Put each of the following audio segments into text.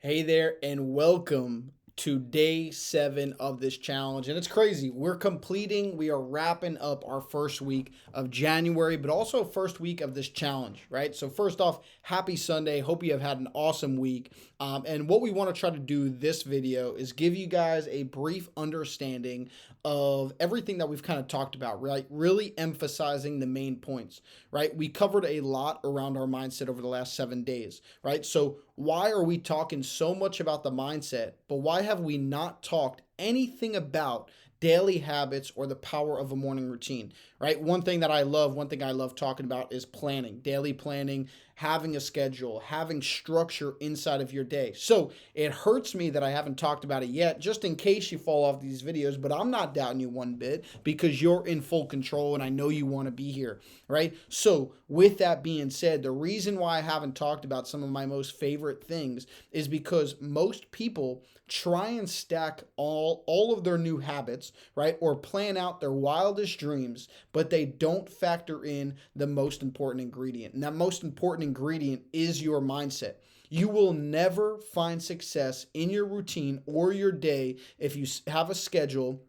Hey there, and welcome to day 7 of this challenge. And it's crazy. We are wrapping up our first week of January, but also first week of this challenge, right? So, first off, happy Sunday. Hope you have had an awesome week. And what we want to try to do this video is give you guys a brief understanding of everything that we've kind of talked about, right? Really emphasizing the main points, right? We covered a lot around our mindset over the last 7 days, right? So, why are we talking so much about the mindset, but why have we not talked anything about daily habits or the power of a morning routine, right? One thing I love talking about is planning, daily planning, having a schedule, having structure inside of your day. So it hurts me that I haven't talked about it yet, just in case you fall off these videos, but I'm not doubting you one bit because you're in full control and I know you want to be here, right? So with that being said, the reason why I haven't talked about some of my most favorite things is because most people try and stack all of their new habits, right? Or plan out their wildest dreams, but they don't factor in the most important ingredient. And that most important ingredient is your mindset. You will never find success in your routine or your day if you have a schedule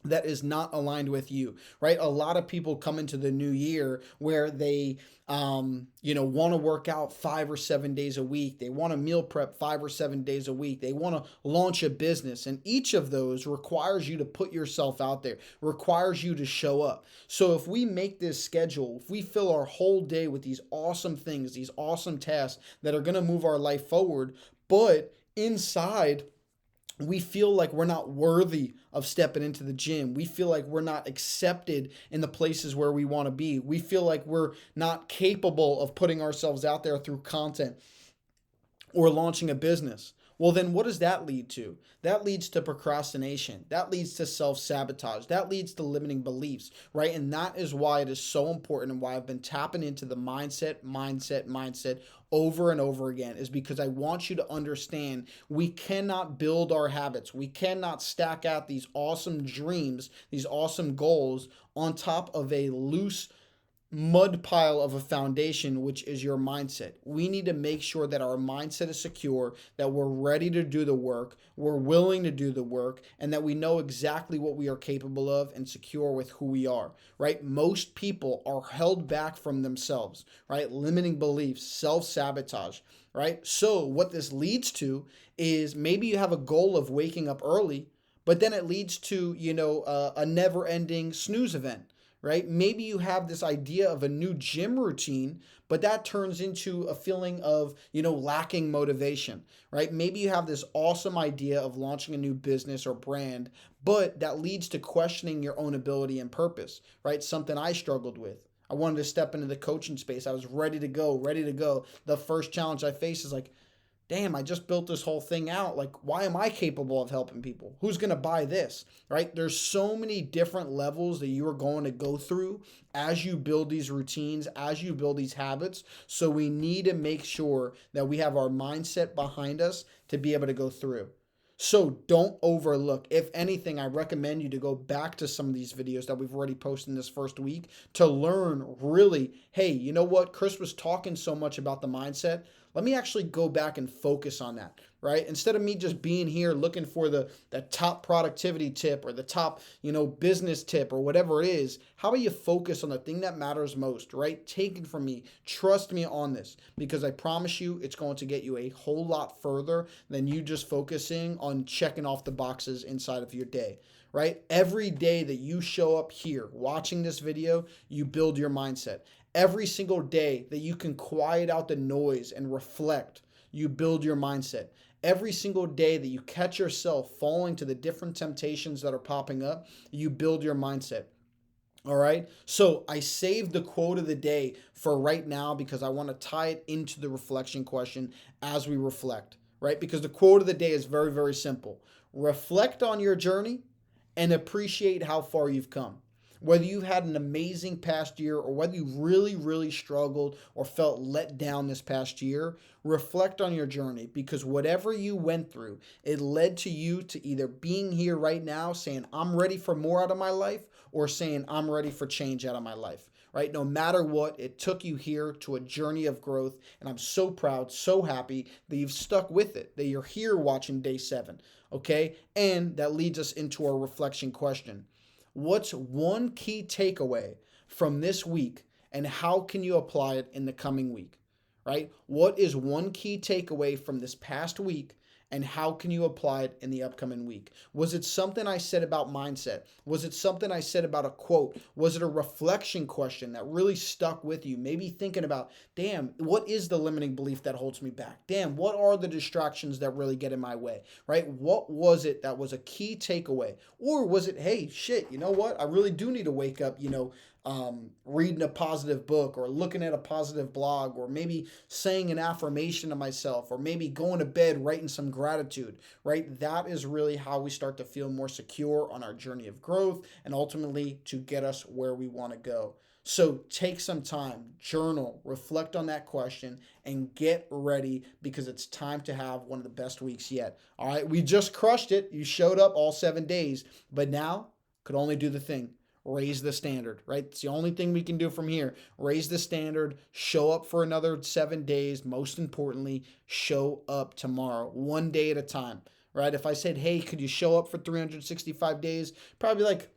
that is not aligned with you, right? A lot of people come into the new year where they want to work out 5 or 7 days a week. They want to meal prep 5 or 7 days a week. They want to launch a business. And each of those requires you to put yourself out there, requires you to show up. So if we make this schedule, if we fill our whole day with these awesome things, these awesome tasks that are going to move our life forward, but inside, we feel like we're not worthy of stepping into the gym. We feel like we're not accepted in the places where we want to be. We feel like we're not capable of putting ourselves out there through content or launching a business. Well, then what does that lead to? That leads to procrastination. That leads to self sabotage. That leads to limiting beliefs, right? And that is why it is so important and why I've been tapping into the mindset over and over again, is because I want you to understand we cannot build our habits. We cannot stack out these awesome dreams, these awesome goals on top of a loose mud pile of a foundation, which is your mindset. We need to make sure that our mindset is secure, that we're ready to do the work, we're willing to do the work, and that we know exactly what we are capable of and secure with who we are, right? Most people are held back from themselves, right? Limiting beliefs, self sabotage, right? So, what this leads to is maybe you have a goal of waking up early, but then it leads to, a never ending snooze event, right? Maybe you have this idea of a new gym routine, but that turns into a feeling of, lacking motivation, right? Maybe you have this awesome idea of launching a new business or brand, but that leads to questioning your own ability and purpose, right? Something I struggled with. I wanted to step into the coaching space. I was ready to go, ready to go. The first challenge I faced is like, damn, I just built this whole thing out. Like, why am I capable of helping people? Who's going to buy this? Right? There's so many different levels that you are going to go through as you build these routines, as you build these habits. So we need to make sure that we have our mindset behind us to be able to go through. So don't overlook. If anything, I recommend you to go back to some of these videos that we've already posted in this first week to learn really, hey, you know what? Chris was talking so much about the mindset. Let me actually go back and focus on that, right? Instead of me just being here looking for the top productivity tip or the top, business tip or whatever it is, how about you focus on the thing that matters most, right? Take it from me. Trust me on this, because I promise you it's going to get you a whole lot further than you just focusing on checking off the boxes inside of your day, right? Every day that you show up here watching this video, you build your mindset. Every single day that you can quiet out the noise and reflect, you build your mindset. Every single day that you catch yourself falling to the different temptations that are popping up, you build your mindset. All right. So I saved the quote of the day for right now because I want to tie it into the reflection question as we reflect, right? Because the quote of the day is very, very simple. Reflect on your journey and appreciate how far you've come. Whether you've had an amazing past year or whether you really, really struggled or felt let down this past year, reflect on your journey, because whatever you went through, it led to you to either being here right now saying, I'm ready for more out of my life, or saying, I'm ready for change out of my life, right? No matter what, it took you here to a journey of growth. And I'm so proud, so happy that you've stuck with it, that you're here watching day 7, okay? And that leads us into our reflection question. What's one key takeaway from this week, and how can you apply it in the coming week, right? What is one key takeaway from this past week, and how can you apply it in the upcoming week? Was it something I said about mindset? Was it something I said about a quote? Was it a reflection question that really stuck with you? Maybe thinking about, damn, what is the limiting belief that holds me back? Damn, what are the distractions that really get in my way, right? What was it that was a key takeaway? Or was it, hey, shit, you know what? I really do need to wake up, reading a positive book, or looking at a positive blog, or maybe saying an affirmation to myself, or maybe going to bed writing some gratitude, right? That is really how we start to feel more secure on our journey of growth, and ultimately to get us where we want to go. So take some time, journal, reflect on that question, and get ready, because it's time to have one of the best weeks yet. All right, we just crushed it. You showed up all 7 days, but now could only do the thing. Raise the standard, right? It's the only thing we can do from here. Raise the standard, show up for another 7 days. Most importantly, show up tomorrow, one day at a time, right? If I said, hey, could you show up for 365 days? Probably like,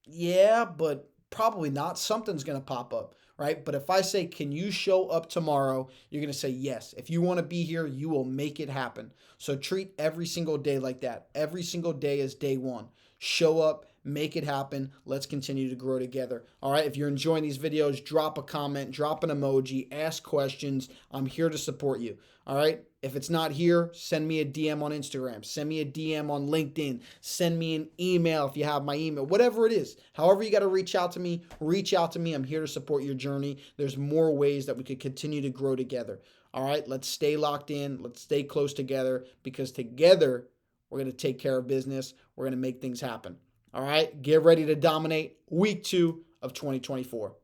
yeah, but probably not. Something's going to pop up, right? But if I say, can you show up tomorrow? You're going to say yes. If you want to be here, you will make it happen. So treat every single day like that. Every single day is day 1. Show up, make it happen. Let's continue to grow together. All right. If you're enjoying these videos, drop a comment, drop an emoji, ask questions. I'm here to support you. All right. If it's not here, send me a DM on Instagram, send me a DM on LinkedIn, send me an email if you have my email, whatever it is. However you got to reach out to me, reach out to me. I'm here to support your journey. There's more ways that we could continue to grow together. All right. Let's stay locked in. Let's stay close together, because together we're going to take care of business. We're going to make things happen. All right. Get ready to dominate week 2 of 2024.